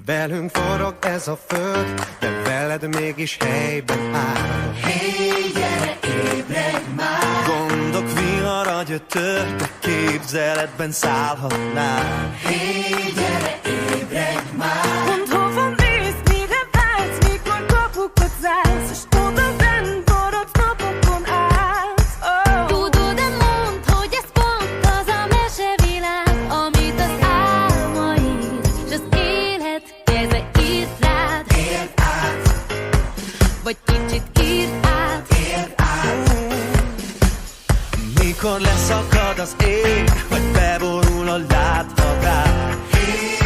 Velünk forog ez a föld, de veled mégis helyben áll. Hey, gyere, ébredj már! Gondok vihara gyötör, de képzeletben szállhatnál. Hey, gyere, ébredj már! Mondd, hova mész, mire vágysz, mikor kapukat zársz, és oda benn forogsz napokon át. Oh. Tudod-e, mondd, hogy ez pont az a mesevilág, amit az álmaid s az élet keze írt rád. Érd át, Vagy kicsit írd át. érd át! Mikor leszakad az ég, vagy beborul a látvagár. Hey,